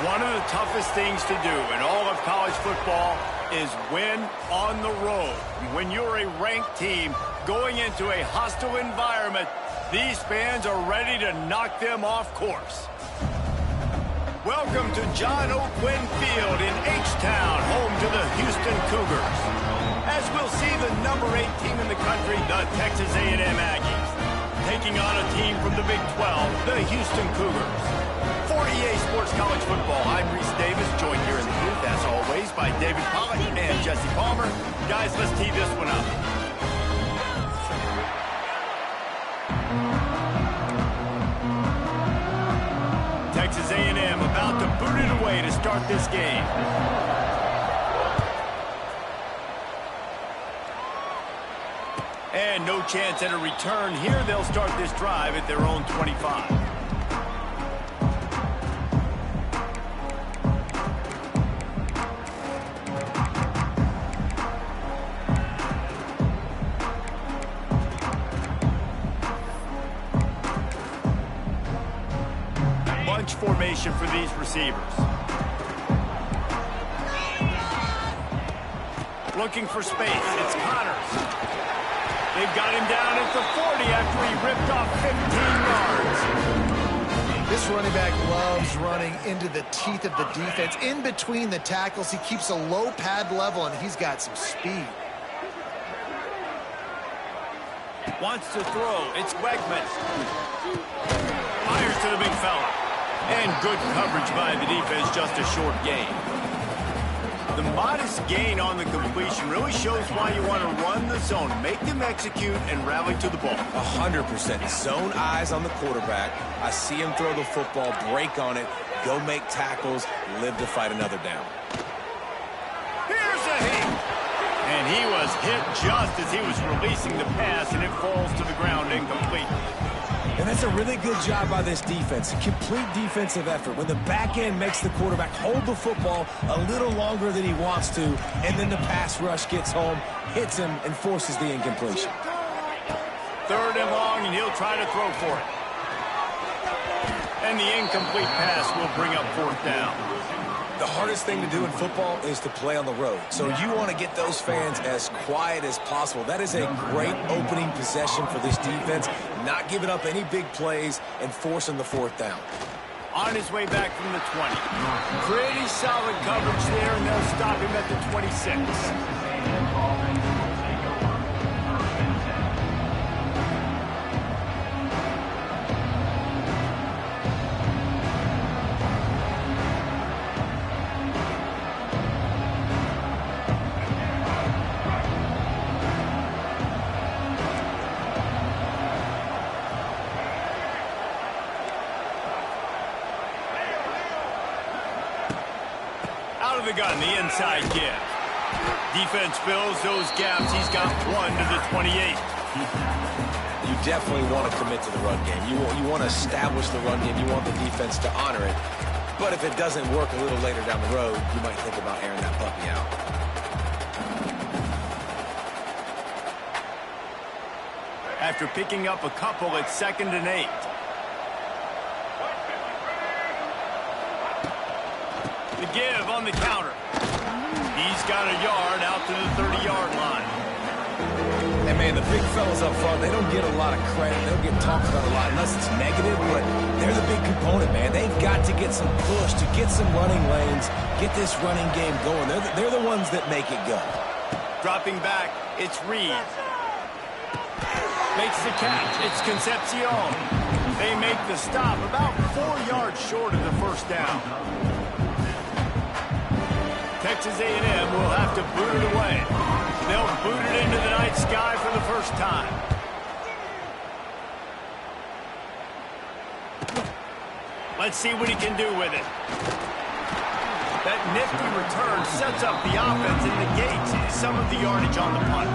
One of the toughest things to do in all of college football is win on the road. When you're a ranked team going into a hostile environment, these fans are ready to knock them off course. Welcome to John O. Quinn Field in H-Town, home to the Houston Cougars. As we'll see the number 8 team in the country, the Texas A&M Aggies, taking on a team from the Big 12, the Houston Cougars. For EA Sports College Football, I'm Reese Davis, joined here in the booth, as always, by David Pollack and Jesse Palmer. Guys, let's tee this one up. Texas A&M about to boot it away to start this game. And no chance at a return here. They'll start this drive at their own 25. Bunch formation for these receivers. Looking for space. It's Connors. They've got him down at the 40 after he ripped off 15 yards. This running back loves running into the teeth of the defense. In between the tackles, he keeps a low pad level, and he's got some speed. Wants to throw. It's Wegman. Fires to the big fella. And good coverage by the defense, just a short gain. The modest gain on the completion really shows why you want to run the zone, make them execute, and rally to the ball. 100%. Zone eyes on the quarterback. I see him throw the football, break on it, go make tackles, live to fight another down. Here's a hit. And he was hit just as he was releasing the pass, and it falls to the ground incomplete. And that's a really good job by this defense. A complete defensive effort. When the back end makes the quarterback hold the football a little longer than he wants to, and then the pass rush gets home, hits him, and forces the incompletion. 3rd and long, and he'll try to throw for it. And the incomplete pass will bring up 4th down. The hardest thing to do in football is to play on the road. So you want to get those fans as quiet as possible. That is a great opening possession for this defense. Not giving up any big plays and forcing the 4th down. On his way back from the 20. Pretty solid coverage there, and they'll stop him at the 26. Out of the gun, the inside give. Defense fills those gaps. He's got 1 to the 28. You definitely want to commit to the run game. You want to establish the run game. You want the defense to honor it. But if it doesn't work a little later down the road, you might think about airing that puppy out. After picking up a couple, it's 2nd and 8. The give on the counter. He's got a yard out to the 30-yard line. And, man, the big fellas up front, they don't get a lot of credit. They don't get talked about a lot unless it's negative, but they're the big component, man. They've got to get some push, to get some running lanes, get this running game going. They're the ones that make it go. Dropping back, it's Reed. Makes the catch. It's Concepcion. They make the stop about 4 yards short of the 1st down. Texas A&M will have to boot it away. They'll boot it into the night sky for the first time. Let's see what he can do with it. That nifty return sets up the offense and negates some of the yardage on the punt.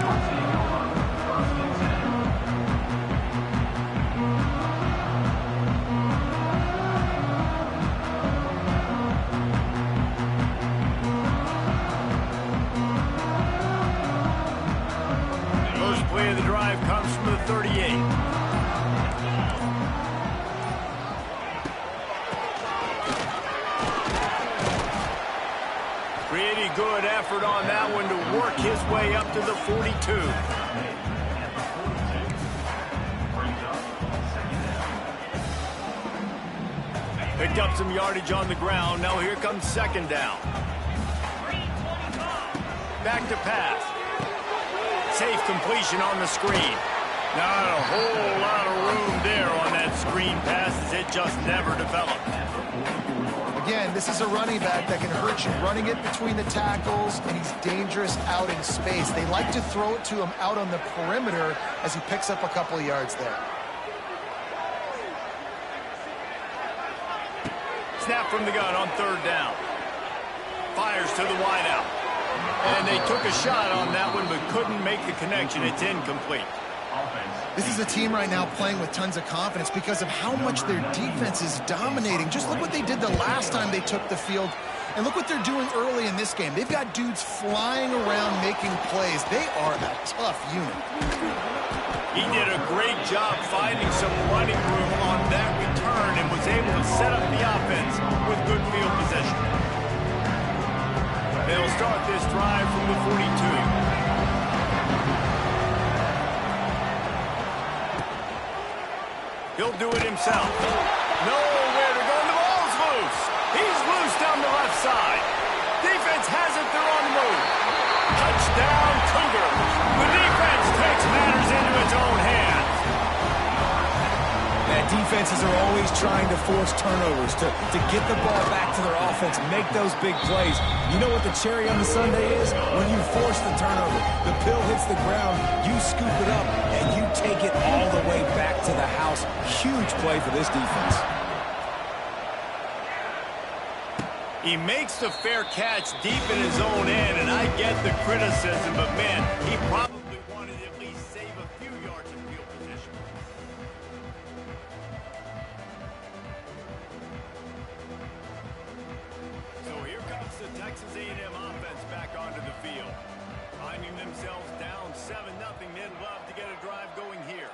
Play of the drive comes from the 38. Pretty good effort on that one to work his way up to the 42. Picked up some yardage on the ground. Now here comes second down. Back to pass. Safe completion on the screen. Not a whole lot of room there on that screen pass as it just never developed. Again, this is a running back that can hurt you running it between the tackles, and he's dangerous out in space. They like to throw it to him out on the perimeter as he picks up a couple of yards there. Snap from the gun on third down. Fires to the wideout. And they took a shot on that one but couldn't make the connection. It's incomplete. This is a team right now playing with tons of confidence because of how much their defense is dominating. Just look what they did the last time they took the field, and look what they're doing early in this game. They've got dudes flying around making plays. They are a tough unit. He did a great job finding some running room on that return and was able to set up the offense with good field position. They'll start this drive from the 42. He'll do it himself. Nowhere to go. The ball's loose. He's loose down the left side. Defense has it. They're on the move. Touchdown, Cougars. The defense takes matters into its own hands. Man, defenses are always trying to force turnovers, to get the ball back to their offense, make those big plays. You know what the cherry on the sundae is? When you force the turnover, the pill hits the ground, you scoop it up, and you take it all the way back to the house. Huge play for this defense. He makes the fair catch deep in his own end, and I get the criticism, but man, he probably wanted to at least save a few yards of field position. So here comes the Texas A&M offense back onto the field. Finding themselves down 7-0, they'd love to get a drive going here.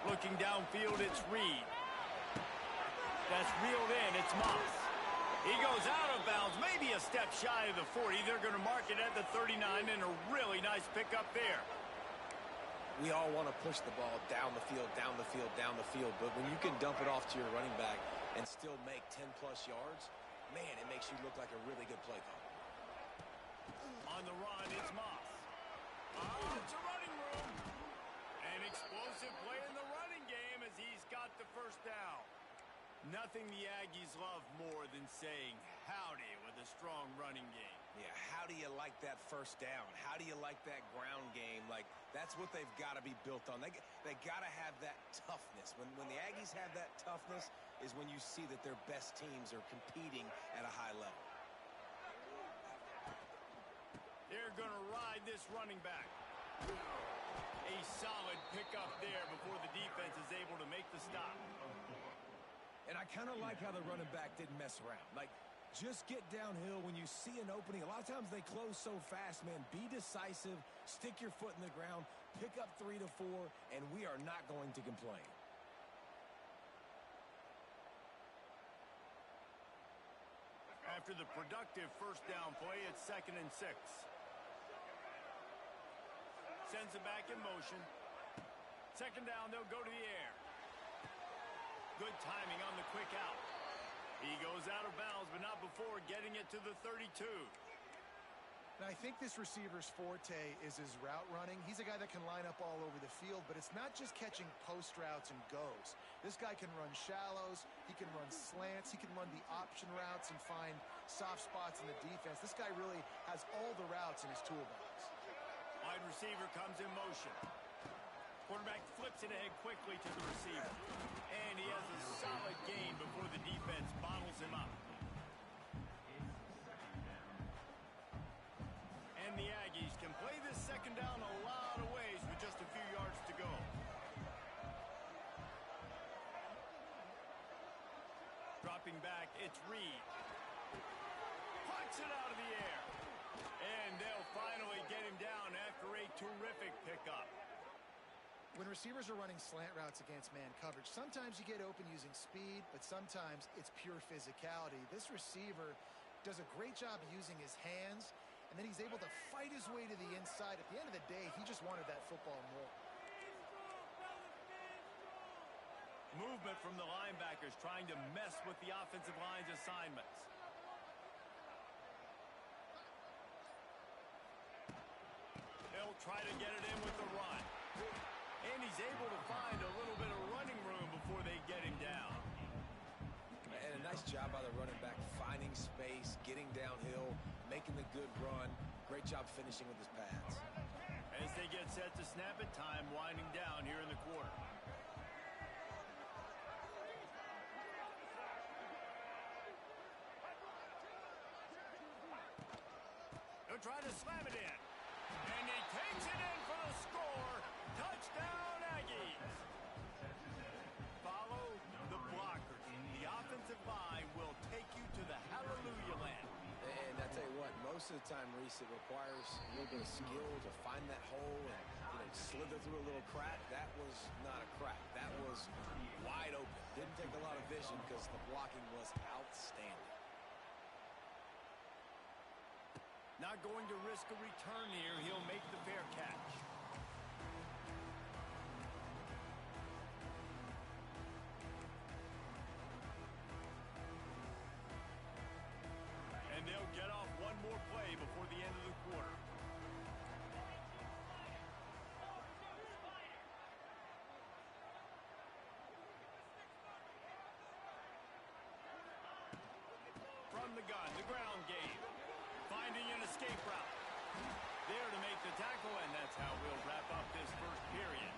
Looking downfield, it's Reed. That's reeled in. It's Moss. He goes out of bounds, maybe a step shy of the 40. They're going to mark it at the 39, and a really nice pickup there. We all want to push the ball down the field, down the field, down the field, but when you can dump it off to your running back and still make 10-plus yards, man, it makes you look like a really good play call. On the run, it's Moss. Oh, it's a running room. An explosive play in the running game as he's got the first down. Nothing the Aggies love more than saying howdy with a strong running game. Yeah, how do you like that first down? How do you like that ground game? Like, that's what they've got to be built on. They got to have that toughness. When the Aggies have that toughness is when you see that their best teams are competing at a high level. They're going to ride this running back. A solid pickup there before the defense is able to make the stop. And I kind of like how the running back didn't mess around. Like, just get downhill when you see an opening. A lot of times they close so fast, man. Be decisive, stick your foot in the ground, pick up 3 to 4, and we are not going to complain. After the productive first down play, it's 2nd and 6. Sends it back in motion. Second down, they'll go to the air. Good timing on the quick out. He goes out of bounds, but not before getting it to the 32. And I think this receiver's forte is his route running. He's a guy that can line up all over the field, but it's not just catching post routes and goes. This guy can run shallows, he can run slants, he can run the option routes and find soft spots in the defense. This guy really has all the routes in his toolbox. Wide receiver comes in motion. Quarterback flips it ahead quickly to the receiver. And he has a solid gain before the defense bottles him up. And the Aggies can play this second down a lot of ways with just a few yards to go. Dropping back, it's Reed. Pucks it out of the air. And they'll finally get him down after a terrific pickup. When receivers are running slant routes against man coverage, sometimes you get open using speed, but sometimes it's pure physicality. This receiver does a great job using his hands, and then he's able to fight his way to the inside. At the end of the day, he just wanted that football more. Movement from the linebackers trying to mess with the offensive line's assignments. He'll try to get it in with the run. And he's able to find a little bit of running room before they get him down. And a nice job by the running back, finding space, getting downhill, making the good run. Great job finishing with his pads. As they get set to snap it, time winding down here in the quarter. He'll try to slam it in. And he takes it in for the score. Touchdown, Aggies. Follow the blockers. The offensive line will take you to the hallelujah land. And I tell you what, most of the time, Reese, it requires a little bit of skill to find that hole and slither through a little crack. That was not a crack. That was wide open. Didn't take a lot of vision because the blocking was outstanding. Not going to risk a return here. He'll make the fair catch. And they'll get off one more play before the end of the quarter. From the gun, the ground game. Finding an escape route. There to make the tackle, and that's how we'll wrap up this first period.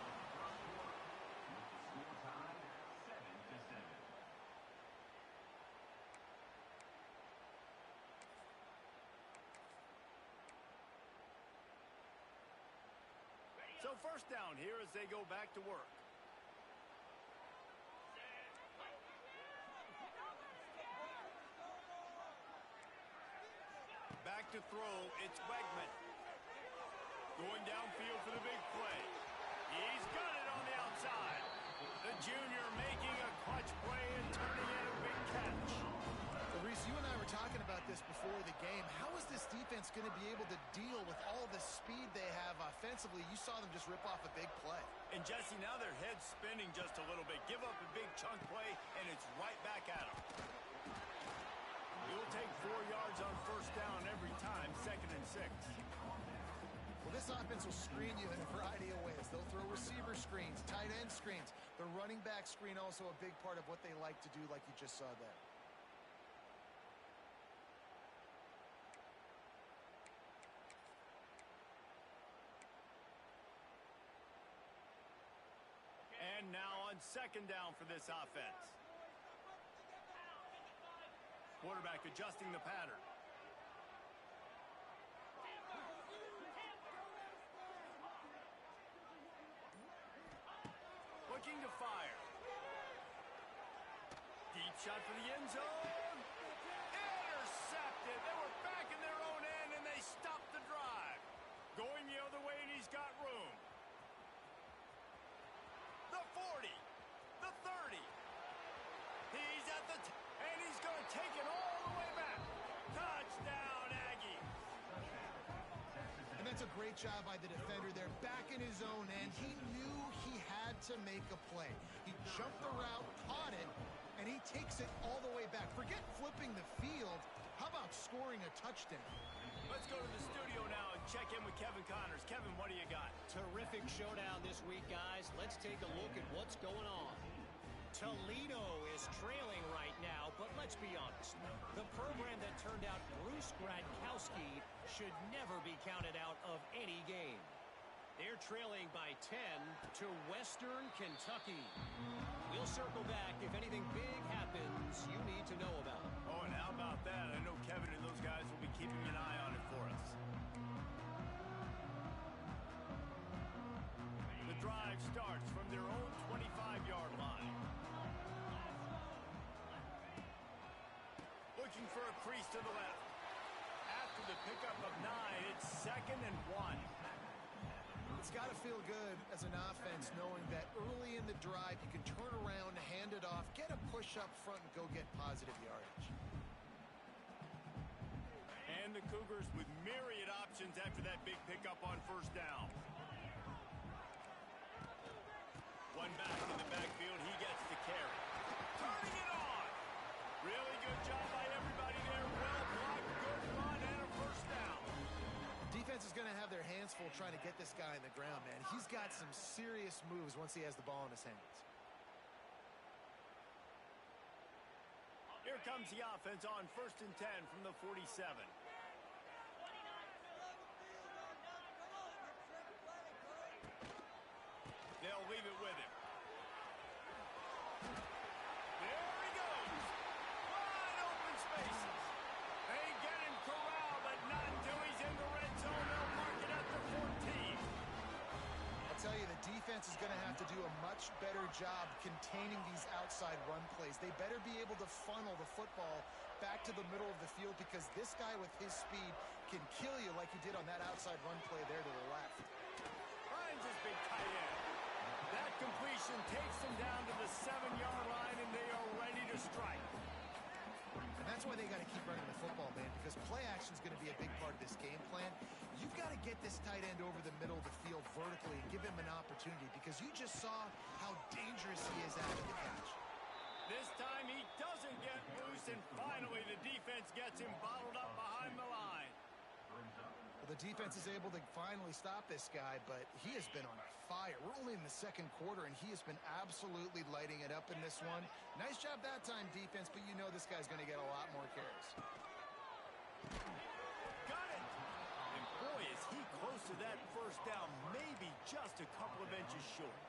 So first down here as they go back to work. Back to throw, it's Wegman. Going downfield for the big play. He's got it on the outside. The junior making a clutch play and turning in a big catch. So, Reese, you and I were talking about this before the game. How is this defense going to be able to deal with all the speed they have offensively? You saw them just rip off a big play. And, Jesse, now their head's spinning just a little bit. Give up a big chunk play, and it's right back at them. You'll take 4 yards on first down every time, 2nd and 6. Well, this offense will screen you in a variety of ways. They'll throw receiver screens, tight end screens. The running back screen also a big part of what they like to do, like you just saw there. And now on 2nd down for this offense. Quarterback adjusting the pattern. Looking to fire. Deep shot for the end zone. Intercepted. They were back in their own end, and they stopped the drive. Going the other way, and he's got room. The 40. The 30. He's at the... and he's going to take it all the way back. Touchdown, Aggie. And that's a great job by the defender there, back in his own end. He knew he had to make a play. He jumped the route, caught it, and he takes it all the way back. Forget flipping the field. How about scoring a touchdown? Let's go to the studio now and check in with Kevin Connors. Kevin, what do you got? Terrific showdown this week, guys. Let's take a look at what's going on. Toledo is trailing right now, but let's be honest. The program that turned out Bruce Gradkowski should never be counted out of any game. They're trailing by 10 to Western Kentucky. We'll circle back if anything big happens you need to know about. Oh, and how about that? I know Kevin and those guys will be keeping an eye on it for us. The drive starts from their own 25-yard line. Looking for a crease to the left. After the pickup of 9, it's 2nd and 1. It's got to feel good as an offense knowing that early in the drive you can turn around, hand it off, get a push up front, and go get positive yardage. Cougars with myriad options after that big pickup on first down. One back in the backfield. He gets the carry. Turning it on. Really good job by everybody there. Well blocked, good run, and a first down. Defense is going to have their hands full trying to get this guy in the ground, man. He's got some serious moves once he has the ball in his hands. Here comes the offense on 1st and 10 from the 47. They'll leave it with him. There he goes. Wide open spaces. They get him corralled, but not until he's in the red zone. They'll mark it at the 14. I'll tell you, the defense is going to have to do a much better job containing these outside run plays. They better be able to funnel the football back to the middle of the field because this guy with his speed can kill you like he did on that outside run play there to the left. Finds his big tight end. That completion takes them down to the 7-yard line, and they are ready to strike. And that's why they got to keep running the football, man, because play action is going to be a big part of this game plan. You've got to get this tight end over the middle of the field vertically and give him an opportunity because you just saw how dangerous he is after the catch. This time he doesn't get loose, and finally the defense gets him bottled up behind the line. Well, the defense is able to finally stop this guy, but he has been on fire. We're only in the second quarter, and he has been absolutely lighting it up in this one. Nice job that time, defense, but you know this guy's going to get a lot more carries. Got it! And boy, is he close to that first down, maybe just a couple of inches short.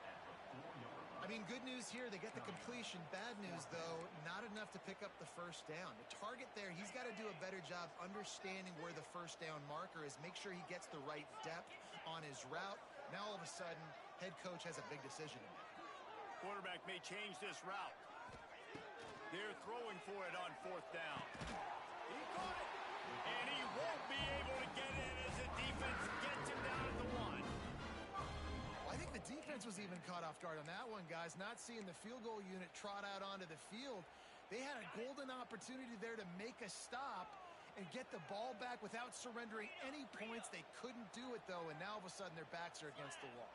I mean, good news here, they get the completion. Bad news, though, not enough to pick up the first down. The target there, he's got to do a better job understanding where the first down marker is, make sure he gets the right depth on his route. Now, all of a sudden, head coach has a big decision to make. Quarterback may change this route. They're throwing for it on 4th down. He caught it, and he won't be able to get in as the defense gets him down at the 1. I think the defense was even caught off guard on that one, guys. Not seeing the field goal unit trot out onto the field. They had a golden opportunity there to make a stop and get the ball back without surrendering any points. They couldn't do it, though, and now all of a sudden their backs are against the wall.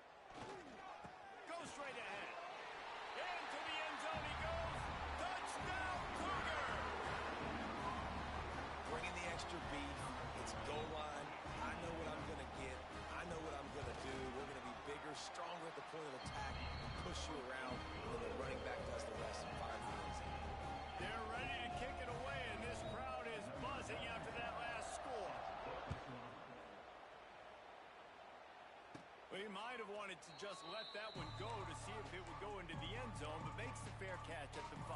Go straight ahead. Into the end zone he goes. Touchdown, Cougar! Bringing the extra beef. It's goal line. I know what I'm going to get. I know what I'm going to do. We're going to be bigger, stronger at the point of attack, and push you around, and the running back does the rest and fire the end zone. They're ready to kick it away, and this crowd is buzzing after that last score. Well, he might have wanted to just let that one go to see if it would go into the end zone, but makes the fair catch at the 5.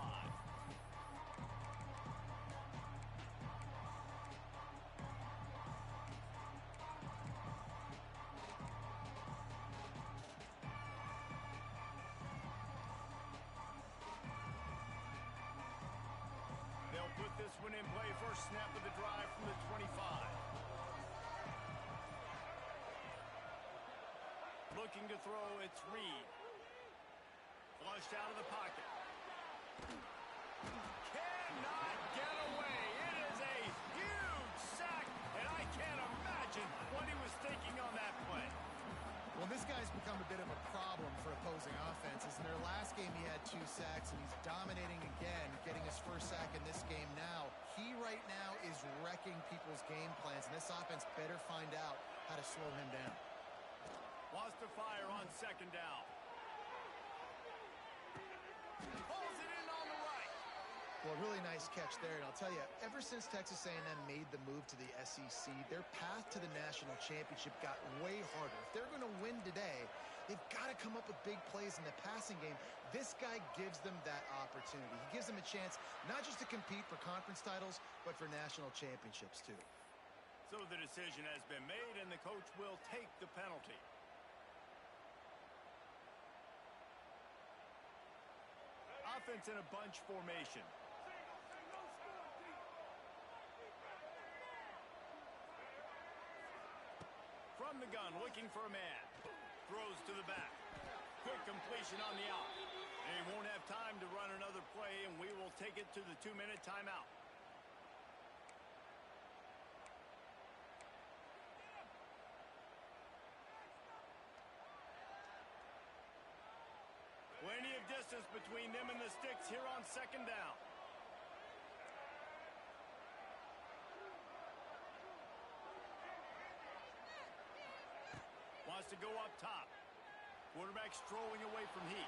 They'll put this one in play. First snap of the drive from the 25. Looking to throw, it's Reed. Flushed out of the pocket. Cannot get away. It is a huge sack, and I can't imagine what he was thinking on that play. Well, this guy's become a bit of a problem for opposing offenses. In their last game, he had 2 sacks, and he's dominating again, getting his first sack in this game now. He right now is wrecking people's game plans, and this offense better find out how to slow him down. Wants to fire on 2nd down. Pulls it in on the right. Well, really nice catch there, and I'll tell you, ever since Texas A&M made the move to the SEC, their path to the national championship got way harder. If they're going to win today, they've got to come up with big plays in the passing game. This guy gives them that opportunity. He gives them a chance not just to compete for conference titles, but for national championships, too. So the decision has been made, and the coach will take the penalty. Offense in a bunch formation. From the gun, looking for a man. Throws to the back. Quick completion on the out. They won't have time to run another play, and we will take it to the 2-minute timeout. Plenty of distance between them and the sticks here on second down. Wants to go up top. Quarterback strolling away from heat.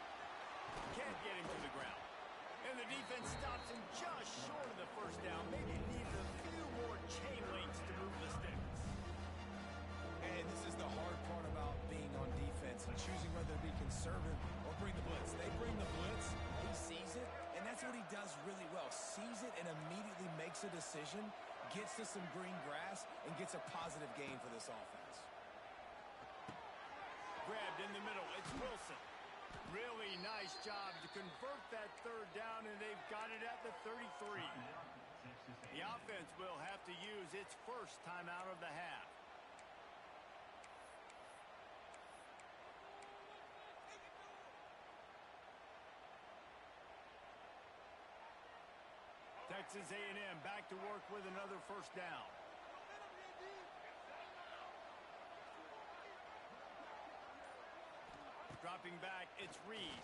Can't get him to the ground. And the defense stops him just short of the first down. Maybe needed a few more chain links to move the sticks. And this is the hard part about being on defense and choosing whether to be conservative or bring the blitz. They bring the blitz, he sees it, and that's what he does really well. Sees it and immediately makes a decision, gets to some green grass, and gets a positive gain for this offense. Grabbed in the middle, it's Wilson. Really nice job to convert that third down, and they've got it at the 33. The offense will have to use its first timeout of the half. Texas A&M back to work with another first down. Dropping back, it's Reed.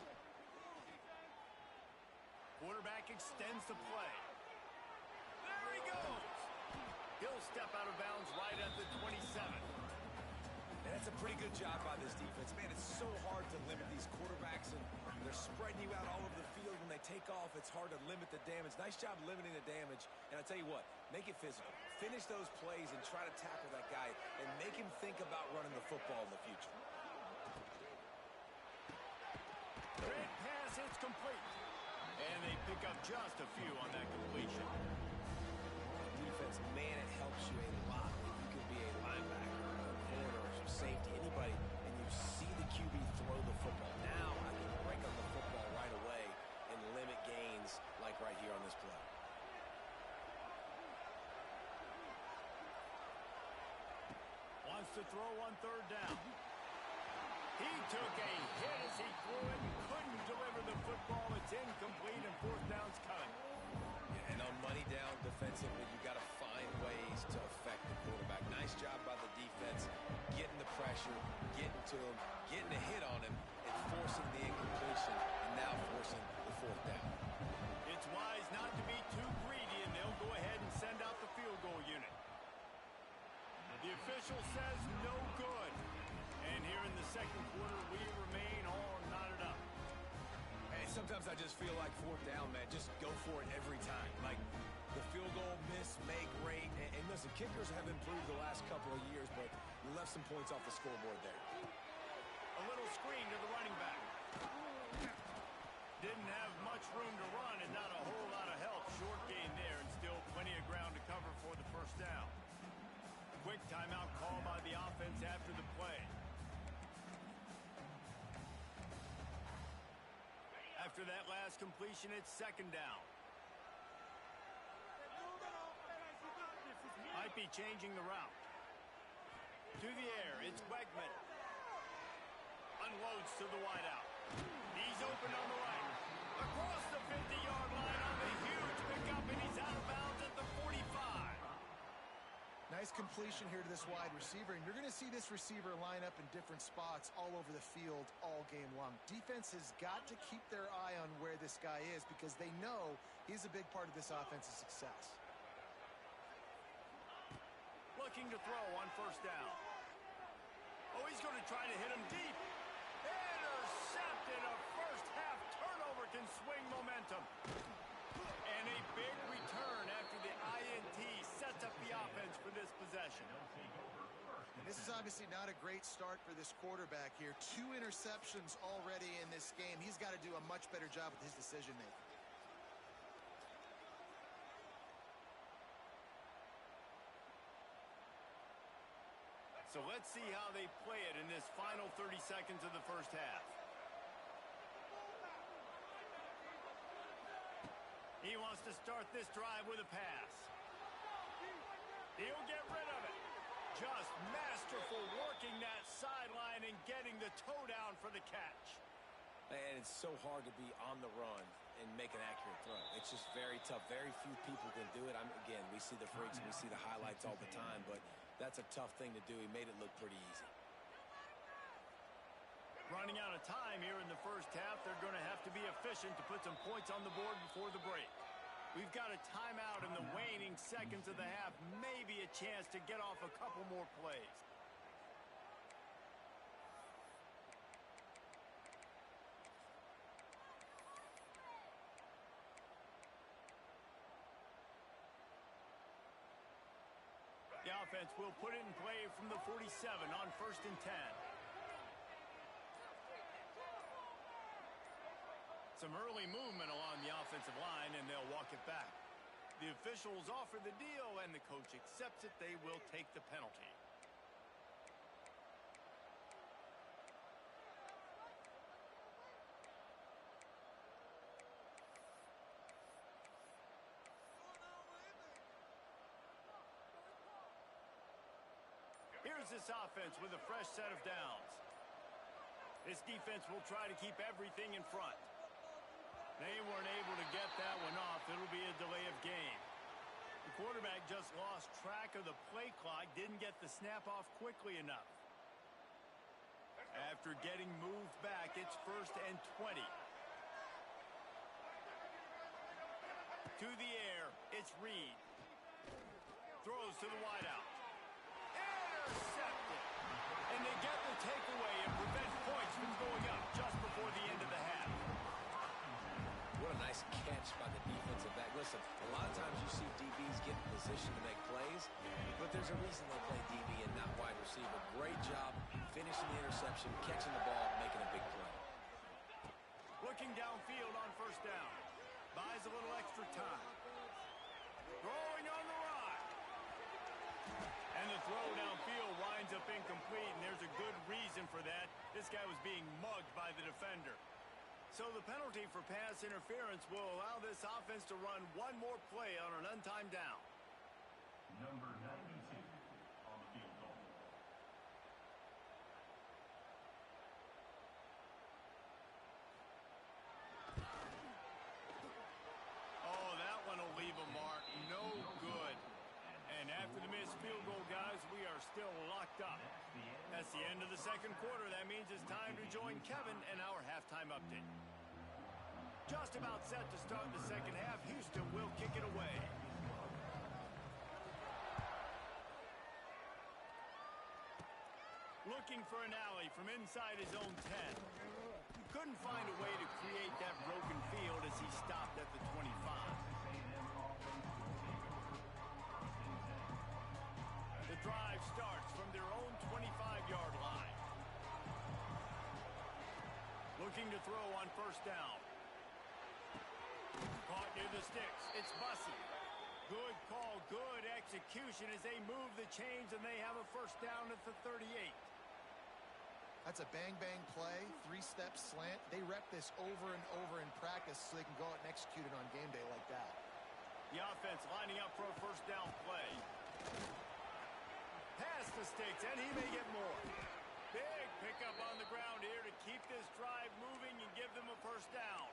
Quarterback extends the play. There he goes. He'll step out of bounds right at the 27. And that's a pretty good job by this defense. Man, it's so hard to limit these quarterbacks, and they're spreading you out all over the field. When they take off, it's hard to limit the damage. Nice job limiting the damage. And I'll tell you what, make it physical. Finish those plays and try to tackle that guy and make him think about running the football in the future. Great pass, it's complete. And they pick up just a few on that completion. Defense, man, it helps you a lot when you can be a linebacker, a corner, or some safety, anybody, and you see the QB throw the football. Now I can break on the football right away and limit gains like right here on this play. Wants to throw on third down. He took a hit as he threw it and couldn't deliver the football. It's incomplete and fourth down's coming. Yeah, and on money down defensively, you got to find ways to affect the quarterback. Nice job by the defense, getting the pressure, getting to him, getting a hit on him, and forcing the incompletion, and now forcing the fourth down. It's wise not to be too greedy, and they'll go ahead and send out the field goal unit. The official says no good. And here in the second quarter, we remain all knotted up. Hey, sometimes I just feel like fourth down, man. Just go for it every time. Like the field goal miss, make, rate. And listen, kickers have improved the last couple of years, but you left some points off the scoreboard there. A little screen to the running back. Didn't have much room to run and not a whole lot of help. Short gain there and still plenty of ground to cover for the first down. Quick timeout call by the offense after the play. After that last completion, it's second down. Might be changing the route. To the air, it's Wegman. Unloads to the wideout. He's open on the right. Across the 50-yard line on the huge pickup, and he's out of bounds at the 45. Nice completion here to this wide receiver, and you're going to see this receiver line up in different spots all over the field all game long. Defense has got to keep their eye on where this guy is because they know he's a big part of this offense's success. Looking to throw on first down. Oh, he's going to try to hit him deep. Intercepted. A first-half turnover can swing momentum. And a big return after the INT sets up the offense for this possession. This is obviously not a great start for this quarterback here. 2 interceptions already in this game. He's got to do a much better job with his decision-making. So let's see how they play it in this final 30 seconds of the first half. He wants to start this drive with a pass. He'll get rid of it. Just masterful working that sideline and getting the toe down for the catch. And it's so hard to be on the run and make an accurate throw. It's just very tough. Very few people can do it. Again, we see the freaks and we see the highlights all the time, but that's a tough thing to do. He made it look pretty easy. Running out of time here in the first half, they're going to have to be efficient to put some points on the board before the break. We've got a timeout in the waning seconds of the half, maybe a chance to get off a couple more plays. The offense will put it in play from the 47 on 1st and 10. Some early movement along the offensive line, and they'll walk it back. The officials offer the deal, and the coach accepts it. They will take the penalty. Here's this offense with a fresh set of downs. This defense will try to keep everything in front. They weren't able to get that one off. It'll be a delay of game. The quarterback just lost track of the play clock, didn't get the snap off quickly enough. After getting moved back, it's 1st and 20. To the air, it's Reed. Throws to the wideout. Intercepted. And they get the takeaway and prevent points from going up just before the end of the half. What a nice catch by the defensive back. Listen, a lot of times you see DBs get in position to make plays, but there's a reason they play DB and not wide receiver. Great job finishing the interception, catching the ball, making a big play. Looking downfield on 1st down. Buys a little extra time. Throwing on the run. And the throw downfield winds up incomplete, and there's a good reason for that. This guy was being mugged by the defender. So the penalty for pass interference will allow this offense to run one more play on an untimed down. Number 92 on the field goal. Oh, that one will leave a mark. No good. And after the missed field goal, guys, we are still locked up. That's the end of the second quarter. That means it's time to join Kevin and our halftime update. Just about set to start the second half. Houston will kick it away. Looking for an alley from inside his own 10. Couldn't find a way to create that broken field as he stopped at the 25. The drive starts from their own 25-yard line. Looking to throw on 1st down. Caught near the sticks. It's Bussey. Good call, good execution as they move the chains, and they have a 1st down at the 38. That's a bang-bang play, 3-step slant. They rep this over and over in practice so they can go out and execute it on game day like that. The offense lining up for a 1st down play. Past the sticks, and he may get more. Big pickup on the ground here to keep this drive moving and give them a 1st down.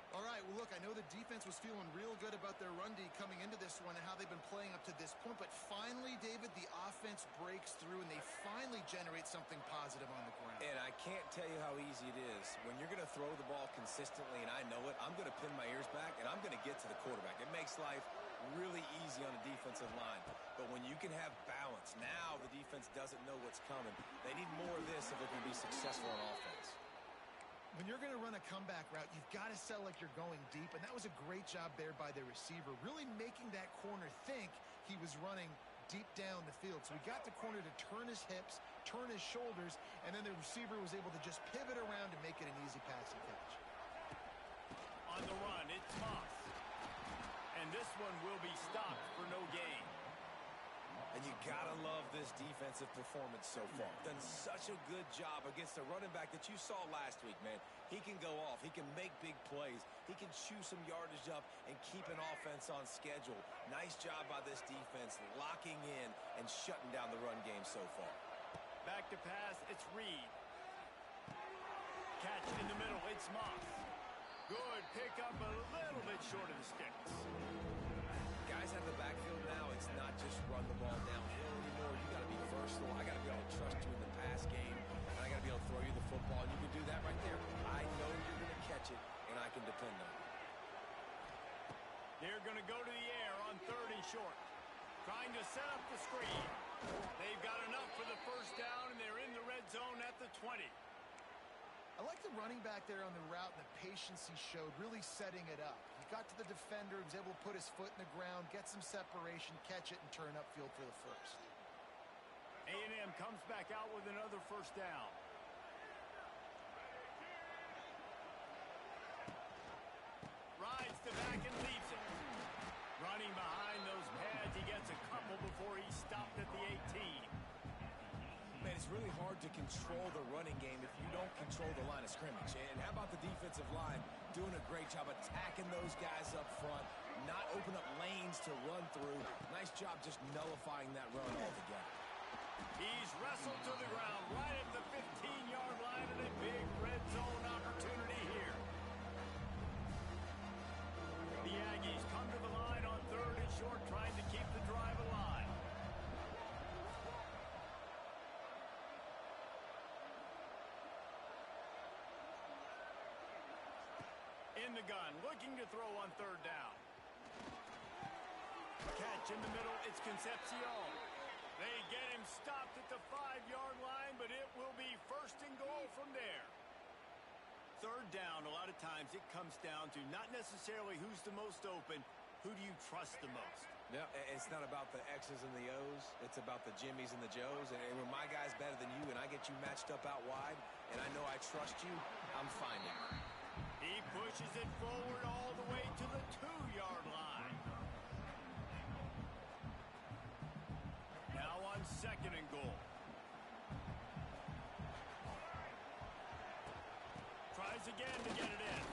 All right, well, look, I know the defense was feeling real good about their run D coming into this one and how they've been playing up to this point, but finally, David, the offense breaks through and they finally generate something positive on the ground. And I can't tell you how easy it is. When you're going to throw the ball consistently, and I know it, I'm going to pin my ears back, and I'm going to get to the quarterback. It makes life really easy on the defensive line. But when you can have balance, now the defense doesn't know what's coming. They need more of this if they're going to be successful on offense. When you're going to run a comeback route, you've got to sell like you're going deep, and that was a great job there by the receiver, really making that corner think he was running deep down the field. So he got the corner to turn his hips, turn his shoulders, and then the receiver was able to just pivot around and make it an easy passing catch. On the run, it's Moss. And this one will be stopped for no gain. And you gotta love this defensive performance so far. Done such a good job against the running back that you saw last week, man. He can go off. He can make big plays. He can chew some yardage up and keep an offense on schedule. Nice job by this defense locking in and shutting down the run game so far. Back to pass, it's Reed. Catch in the middle, it's Moss. Good pickup, a little bit short of the sticks. Guys out of the backfield now, it's not just run the ball downhill anymore. You got to be versatile. I got to be able to trust you in the pass game, and I got to be able to throw you the football. And you Looking to set up the screen. They've got enough for the first down, and they're in the red zone at the 20. I like the running back there on the route and the patience he showed, really setting it up. He got to the defender, was able to put his foot in the ground, get some separation, catch it, and turn upfield for the first. A&M comes back out with another first down. Rides the back and leaves it. Running behind those pads, he gets a couple before he stopped at the 18. Man, it's really hard to control the running game if you don't control the line of scrimmage. And how about the defensive line doing a great job attacking those guys up front, not open up lanes to run through. Nice job just nullifying that run altogether. He's wrestled to the ground right at the 15-yard line, and a big red zone opportunity here. The Aggies come to the line on 3rd and short, trying to keep the drive alive. In the gun, looking to throw on 3rd down. Catch in the middle, it's Concepcion. They get him stopped at the 5-yard line, but it will be 1st and goal from there. 3rd down, a lot of times it comes down to not necessarily who's the most open, who do you trust the most? Yeah, it's not about the X's and the O's. It's about the Jimmies and the Joes. And when my guy's better than you and I get you matched up out wide, and I know I trust you, I'm finding it. He pushes it forward all the way to the 2-yard line. Now on 2nd and goal. Tries again to get it in.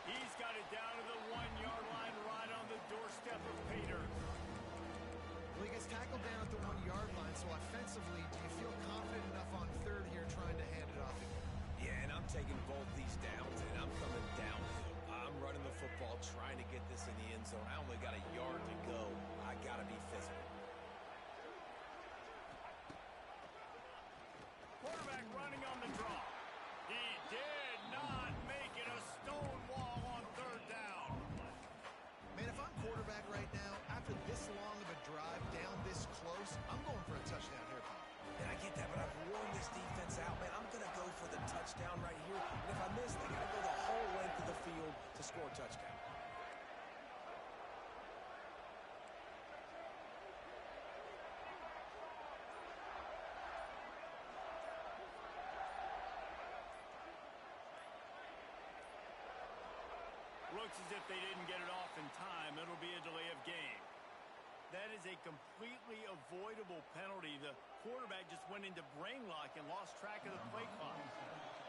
He's got it down to the 1-yard line right on the doorstep of Pater. Well, he gets tackled down at the 1-yard line, so offensively, do you feel confident enough on 3rd here trying to hand it off again? Yeah, and I'm taking both these downs, and I'm coming downhill. I'm running the football, trying to get this in the end zone. I only got a yard to go. I got to be physical. Quarterback running on the draw. He did not make it a stone wall on 3rd down. Man, if I'm quarterback right now, after this long of a drive down this close, I'm going for a touchdown here, Pop. And I get that, but I've worn this defense out, man. I'm going to go for the touchdown right here. And if I miss, they got to go the whole length of the field to score a touchdown. Looks as if they didn't get it off in time. It'll be a delay of game. That is a completely avoidable penalty. The quarterback just went into brain lock and lost track of the play clock.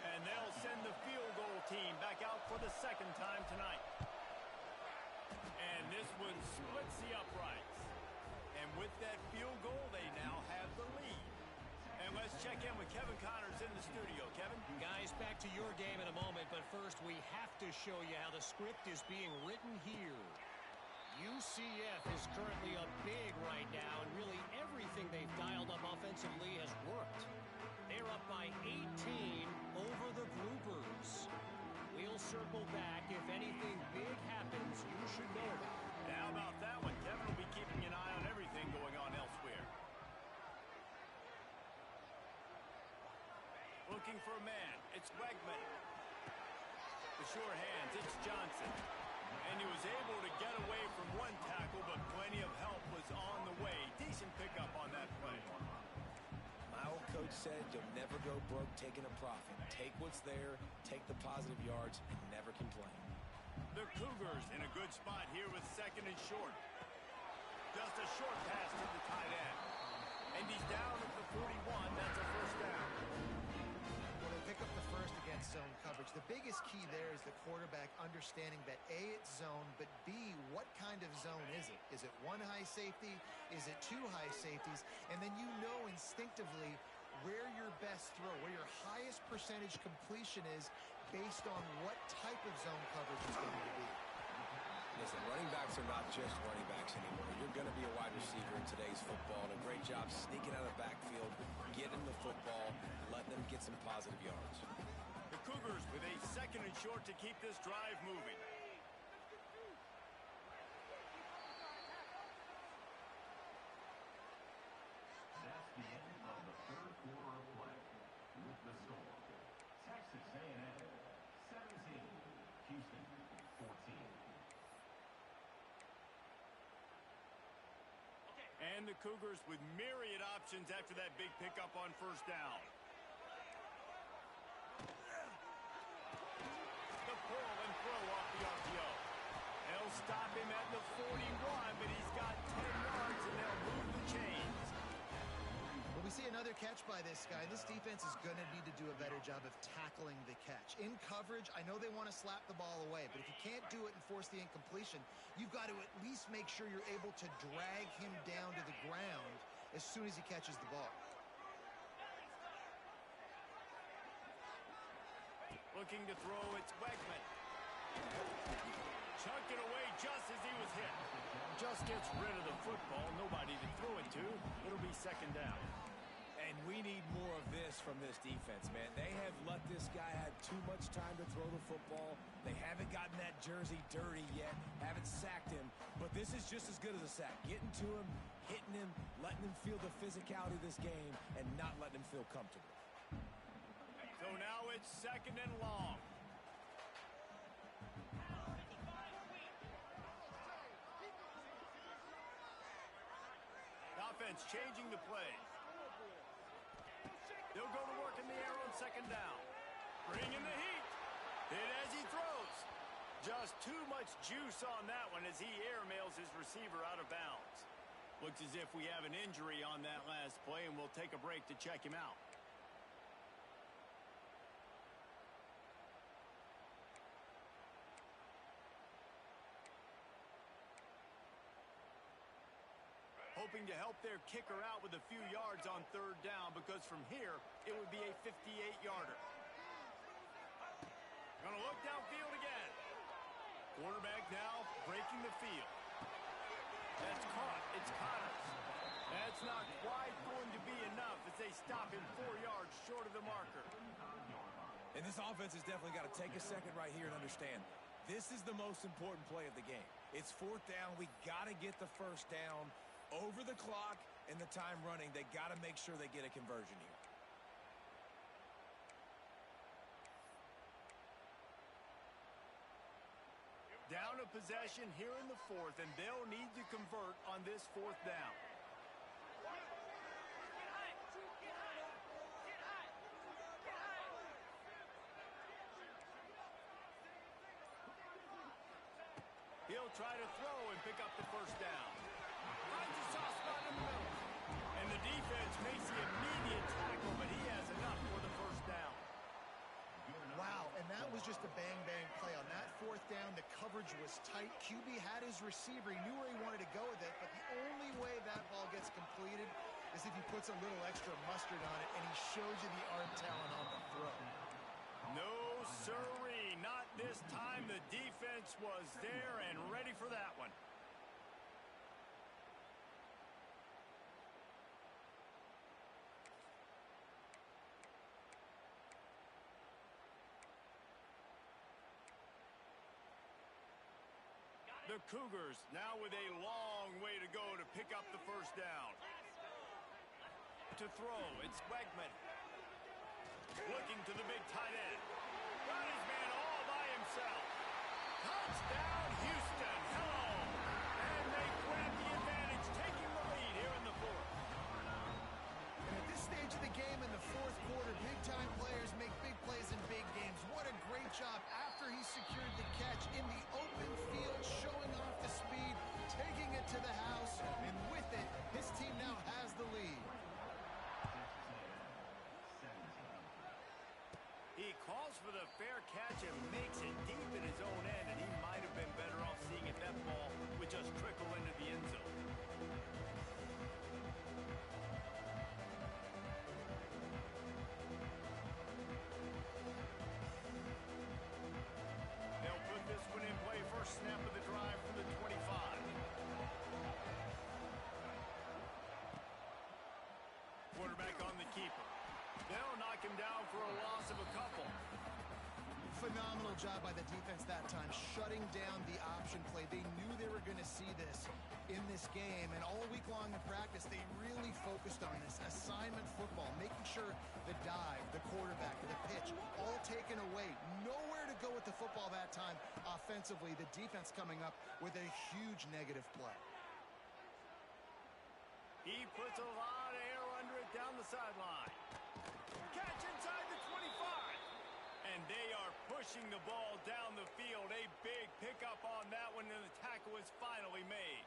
And they'll send the field goal team back out for the 2nd time tonight. And this one splits the uprights. And with that field goal, they now have the lead. And let's check in with Kevin Connors in the studio. Kevin? Guys, back to your game in a moment, but first we have to show you how the script is being written here. UCF is currently up big right now, and really everything they've dialed up offensively has worked. They're up by 18 over the Groupers. We'll circle back. If anything big happens, you should know about it. How about that one? Kevin will be keeping an eye on everything going on elsewhere. Looking for a man. It's Wegman. The sure hands. It's Johnson. And he was able to get away from one tackle, but plenty of help was on the way. Decent pickup on that play. My old coach said you'll never go broke taking a profit. Take what's there, take the positive yards, and never complain. The Cougars in a good spot here with 2nd and short. Just a short pass to the tight end. And he's down at the 41. That's a 1st down. Well, they pick up the first against zone coverage. The biggest key there is the quarterback understanding that A, it's zone, but B, what kind of zone is it? Is it 1 high safety? Is it 2 high safeties? And then you know instinctively where your best throw, where your highest percentage completion is based on what type of zone coverage is going to be. Listen, running backs are not just running backs anymore. You're going to be a wide receiver in today's football, and a great job sneaking out of the backfield, getting the football, letting them get some positive yards. The Cougars with a 2nd and short to keep this drive moving. Texas A&M 17, Houston 14. And the Cougars with myriad options after that big pickup on first down. The pull and throw off the RPO. They'll stop him at the 41, but he's got 10 yards, and they'll move the chains. Well, we see another catch by this guy. This defense is going to need to do a better job of tackling the catch. In coverage, I know they want to slap the ball away, but if you can't do it and force the incompletion, you've got to at least make sure you're able to drag him down to the ground as soon as he catches the ball. Looking to throw, it's Wegman. Chucked it away just as he was hit. Just gets rid of the football. Nobody to throw it to. It'll be second down. And we need more of this from this defense, man. They have let this guy have too much time to throw the football. They haven't gotten that jersey dirty yet, haven't sacked him. But this is just as good as a sack. Getting to him, hitting him, letting him feel the physicality of this game, and not letting him feel comfortable. So now it's second and long. The offense changing the play. They'll go to work in the air on second down. Bringing the heat. Hit as he throws. Just too much juice on that one as he airmails his receiver out of bounds. Looks as if we have an injury on that last play, and we'll take a break to check him out. Hoping to help their kicker out with a few yards on third down, because from here, it would be a 58-yarder. Gonna look downfield again. Quarterback now breaking the field. That's caught. It's Connors. That's not quite going to be enough as they stop him 4 yards short of the marker. And this offense has definitely got to take a second right here and understand this is the most important play of the game. It's fourth down. We got to get the first down. Over the clock and the time running, they got to make sure they get a conversion here. Down a possession here in the fourth, and they'll need to convert on this fourth down. He'll try to throw and pick up the first down. Finds a soft spot in the middle. And the defense makes the immediate tackle, but he has enough for the first down. Wow, and that was just a bang-bang play. On that fourth down, the coverage was tight. QB had his receiver. He knew where he wanted to go with it, but the only way that ball gets completed is if he puts a little extra mustard on it, and he shows you the arm talent on the throw. No, sirree. Not this time. The defense was there and ready for that one. The Cougars now with a long way to go to pick up the first down. To throw, it's Wegman. Looking to the big tight end. Got his man all by himself. Touchdown, Houston. Hello. And they grab the advantage, taking the lead here in the fourth. And at this stage of the game in the fourth quarter, big-time players make big plays in big games. What a great job after he secured the catch in the open field, showing off the speed, taking it to the house, and with it, his team now has the lead. He calls for the fair catch and makes it deep in his own end, and he might have been better off seeing if that ball would just trickle into the end zone. They'll put this one in play. First snap of the drive from the 25. Quarterback on the keeper. They'll knock him down for a loss of a couple. Phenomenal job by the defense that time, shutting down the option play. They knew they were going to see this in this game, and all week long in practice, they really focused on this assignment football, making sure pressure, the dive, the quarterback, the pitch, all taken away. Nowhere to go with the football that time offensively. The defense coming up with a huge negative play. He puts a lot of air under it down the sideline. Catch inside the 25. And they are pushing the ball down the field. A big pickup on that one, and the tackle is finally made.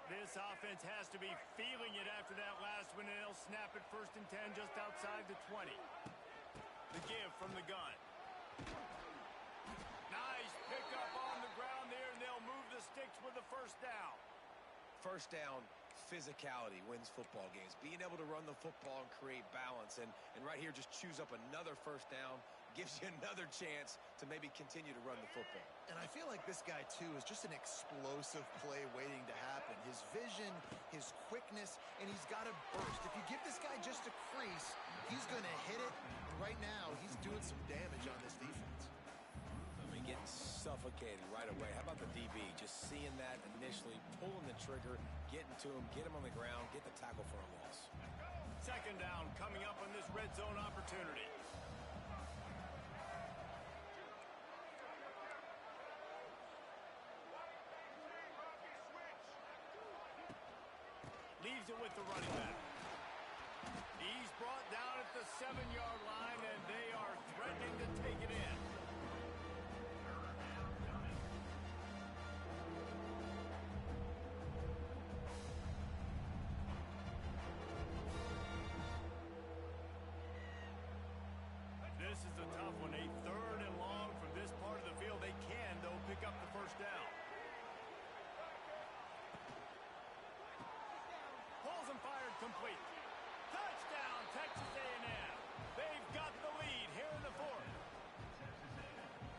This offense has to be feeling it after that last one, and they'll snap it 1st and 10 just outside the 20. The give from the gun. Nice pickup on the ground there, and they'll move the sticks with the 1st down. First down, physicality wins football games. Being able to run the football and create balance. And right here, just choose up another 1st down. Gives you another chance to maybe continue to run the football. And I feel like this guy, too, is just an explosive play waiting to happen. His vision, his quickness, and he's got a burst. If you give this guy just a crease, he's going to hit it. And right now, he's doing some damage on this defense. Getting suffocated right away. How about the DB? Just seeing that initially, pulling the trigger, getting to him, get him on the ground, get the tackle for a loss. 2nd down coming up on this red zone opportunity. Leaves it with the running back. He's brought down at the 7-yard line, and they are threatening to take it in. This is a tough one. A 3rd and long from this part of the field. They can, though, pick up the 1st down. Pulls and fired complete. Touchdown, Texas A&M. They've got the lead here in the 4th.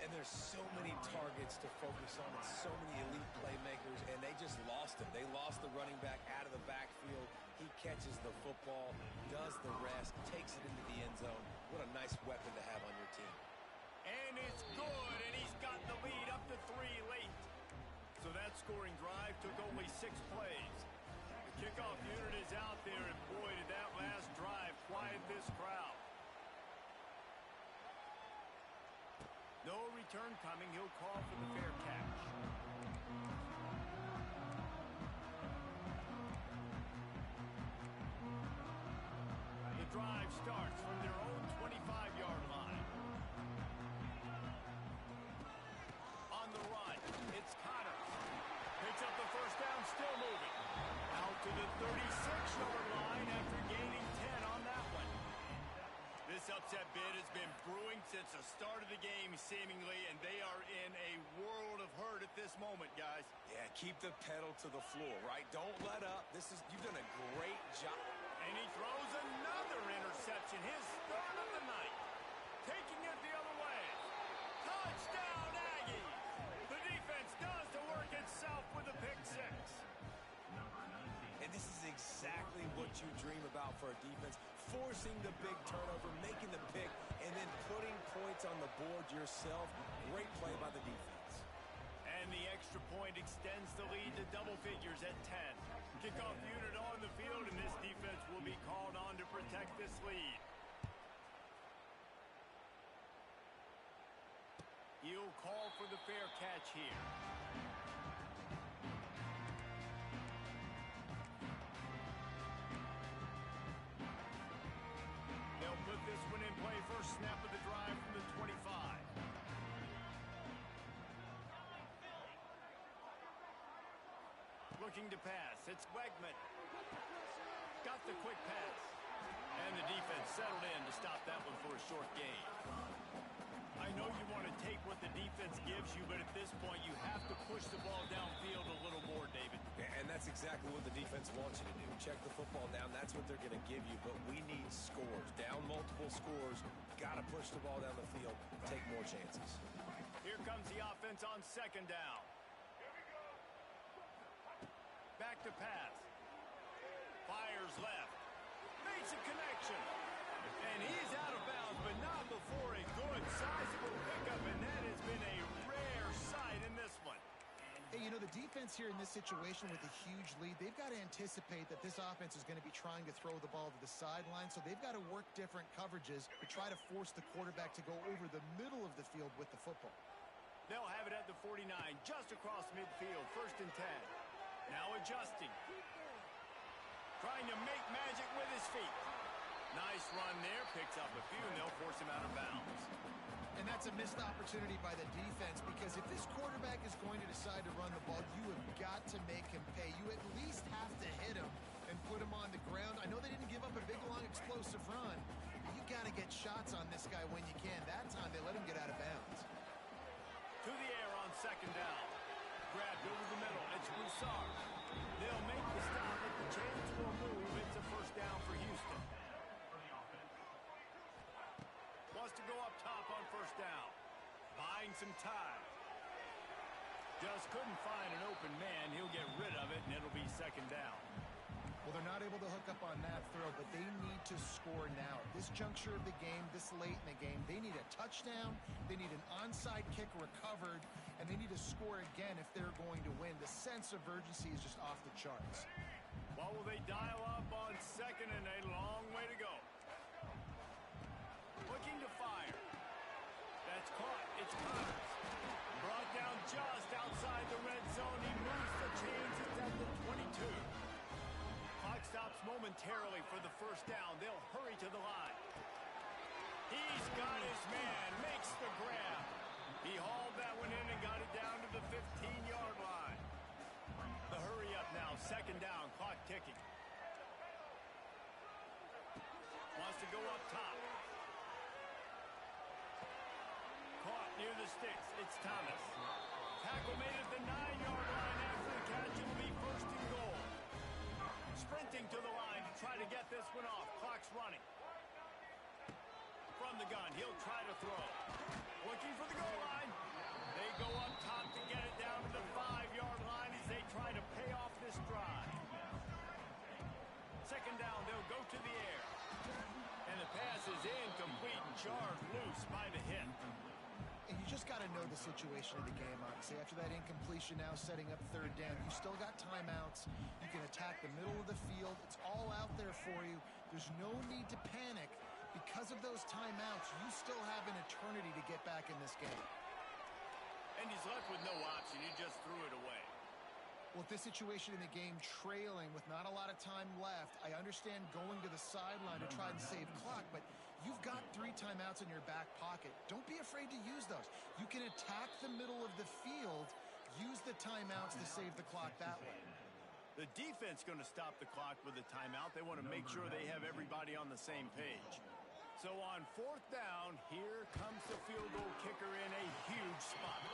And there's so many targets to focus on and so many elite playmakers, and they just lost him. They lost the running back out of the backfield. He catches the football, does the rest, takes it into the end zone. What a nice weapon to have on your team. And it's good, and he's got the lead up to 3 late. So that scoring drive took only 6 plays. The kickoff unit is out there, and boy, did that last drive quiet this crowd. No return coming. He'll call for the fair catch. The drive starts from their own 25-yard line. On the run, it's Connors. Picks up the 1st down, still moving. Out to the 36-yard line after gaining 10 on that one. This upset bid has been brewing since the start of the game, seemingly, and they are in a world of hurt at this moment, guys. Yeah, keep the pedal to the floor, right? Don't let up. You've done a great job. And he throws another interception, his 3rd of the night. Taking it the other way. Touchdown, Aggies! The defense does the work itself with a pick 6. And this is exactly what you dream about for a defense. Forcing the big turnover, making the pick, and then putting points on the board yourself. Great play by the defense. And the extra point extends the lead to double figures at 10. Kickoff unit on the field, and this defense will be called on to protect this lead. He'll call for the fair catch here. They'll put this one in play. 1st snap of the drive from the 25. Looking to pass. It's Wegman. Got the quick pass. And the defense settled in to stop that one for a short gain. I know you want to take what the defense gives you, but at this point you have to push the ball downfield a little more, David. And that's exactly what the defense wants you to do. Check the football down. That's what they're going to give you, but we need scores. Down multiple scores. Got to push the ball down the field. Take more chances. Here comes the offense on 2nd down. Back to pass. Fires left. Makes a connection. And he's out of bounds, but not before a good, sizable pickup, and that has been a rare sight in this one. the defense here in this situation with a huge lead, they've got to anticipate that this offense is going to be trying to throw the ball to the sideline, so they've got to work different coverages to try to force the quarterback to go over the middle of the field with the football. They'll have it at the 49, just across midfield, 1st and 10. Now adjusting. Trying to make magic with his feet. Nice run there, picks up a few, and they'll force him out of bounds. And that's a missed opportunity by the defense, because if this quarterback is going to decide to run the ball, you have got to make him pay. You at least have to hit him and put him on the ground. I know they didn't give up a big, long, explosive run, but you got to get shots on this guy when you can. That time, they let him get out of bounds. To the air on 2nd down. Grabbed over the middle. It's Broussard. They'll make the stop, but the chains will move. It's a 1st down for Houston. Wants to go up top on 1st down. Buying some time. Just couldn't find an open man. He'll get rid of it, and it'll be 2nd down. Well, they're not able to hook up on that throw, but they need to score now. This juncture of the game, this late in the game, they need a touchdown, they need an onside kick recovered, and they need to score again if they're going to win. The sense of urgency is just off the charts. Well, will they dial up on 2nd and a long way to go? Looking to fire. That's caught. It's Connors. Brought down just outside the red zone. He moves the chains. It's at the 22. Clock stops momentarily for the 1st down. They'll hurry to the line. He's got his man. Makes the grab. He hauled that one in and got it down to the 15-yard line. The hurry up now. 2nd down. Clock ticking. Wants to go up top. Caught near the sticks. It's Thomas. Tackle made at the 9-yard line after the catch. It'll be 1st and goal. Sprinting to the line to try to get this one off. Clock's running. From the gun, he'll try to throw. Looking for the goal line. They go up top to get it down to the 5-yard line as they try to pay off this drive. 2nd down, they'll go to the air. And the pass is incomplete and jarred loose by the hit. And you just got to know the situation of the game, obviously. After that incompletion now setting up 3rd down, you still got timeouts. You can attack the middle of the field. It's all out there for you. There's no need to panic. Because of those timeouts, you still have an eternity to get back in this game. And he's left with no option. He just threw it away. Well, this situation in the game, trailing with not a lot of time left, I understand going to the sideline to try and save clock, but you've got 3 timeouts in your back pocket. Don't be afraid to use those. You can attack the middle of the field, use the timeouts to save the clock that way. The defense going to stop the clock with a timeout. They want to make sure they have everybody on the same page. So on 4th down, here comes the field goal kicker in a huge spot.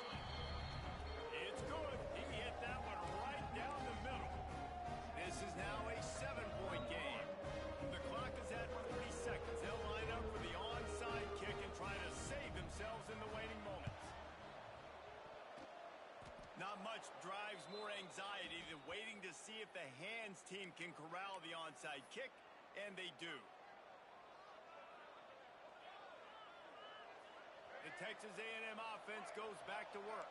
It's good. He hit that one right down the middle. This is now a 7-point game. The clock is at 40 seconds. They'll line up for the onside kick and try to save themselves in the waiting moments. Not much drives more anxiety than waiting to see if the hands team can corral the onside kick, and they do. The Texas A&M offense goes back to work.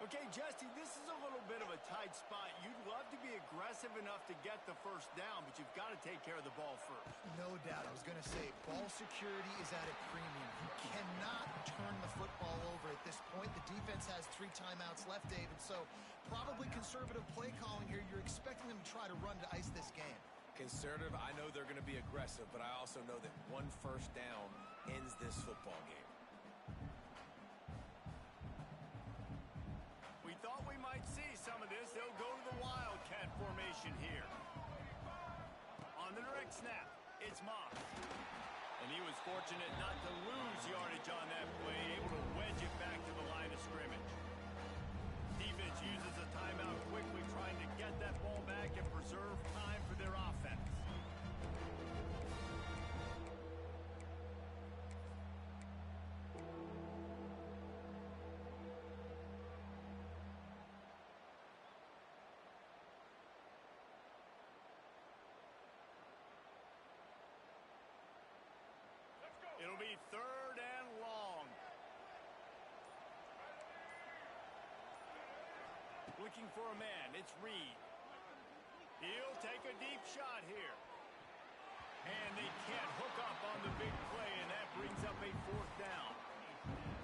Okay, Jesse, this is a little bit of a tight spot. You'd love to be aggressive enough to get the 1st down, but you've got to take care of the ball first. No doubt. I was going to say, ball security is at a premium. You cannot turn the football over at this point. The defense has 3 timeouts left, David, so probably conservative play calling here. You're expecting them to try to run to ice this game. Conservative, I know they're going to be aggressive, but I also know that 1 1st down ends this football game. We thought we might see some of this. They'll go to the Wildcat formation here. On the direct snap, it's Moss. And he was fortunate not to lose yardage on that play, able to wedge it back to the line of scrimmage. Defense uses a timeout quickly, trying to get that ball back and preserve time for their offense. It'll be 3rd and long. Looking for a man. It's Reed. He'll take a deep shot here. And they can't hook up on the big play, and that brings up a 4th down.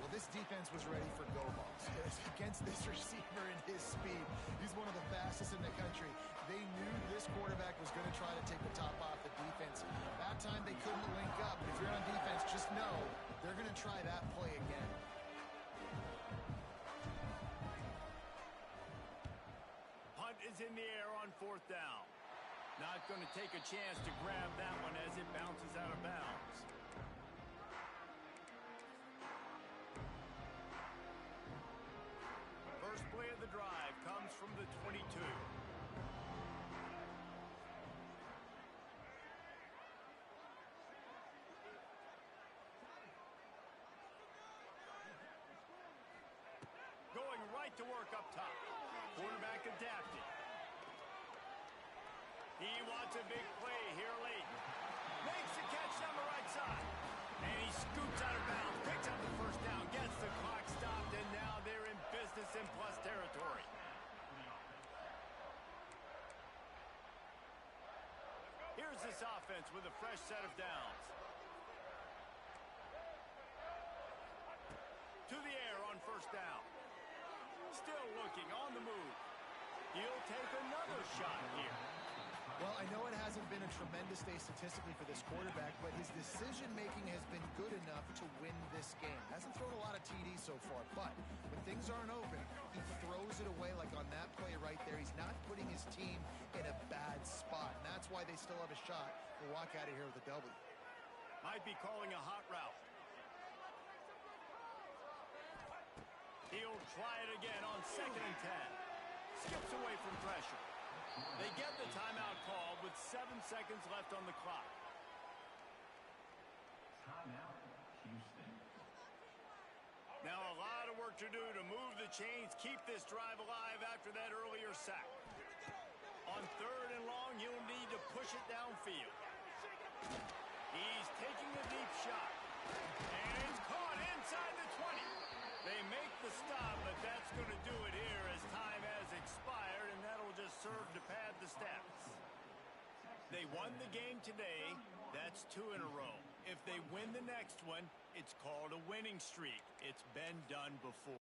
Well, this defense was ready for go balls. Against this receiver and his speed, he's one of the fastest in the country. They knew this quarterback was going to try to take the top off the defense. That time they couldn't link up. If you're on defense, just know they're going to try that play again. Punt is in the air on 4th down. Not going to take a chance to grab that one as it bounces out of bounds. First play of the drive comes from the 22. Going right to work up top. Quarterback adapted. He wants a big play here late. Makes the catch on the right side. And he scoots out of bounds, picks up the 1st down, gets the clock stopped, and now they're in business in plus territory. Here's this offense with a fresh set of downs. To the air on 1st down. Still looking on the move. He'll take another shot here. Well, I know it hasn't been a tremendous day statistically for this quarterback, but his decision-making has been good enough to win this game. Hasn't thrown a lot of TDs so far, but when things aren't open, he throws it away like on that play right there. He's not putting his team in a bad spot, and that's why they still have a shot to walk out of here with a W. Might be calling a hot route. He'll try it again on 2nd and 10. Skips away from pressure. They get the timeout call with 7 seconds left on the clock. Timeout, Houston. Now a lot of work to do to move the chains, keep this drive alive after that earlier sack. On 3rd and long, he'll need to push it downfield. He's taking a deep shot. And it's caught inside the 20. They make the stop, but that's going to do it here as time has expired, and that'll just serve to pad the stats. They won the game today. That's 2 in a row. If they win the next one, it's called a winning streak. It's been done before.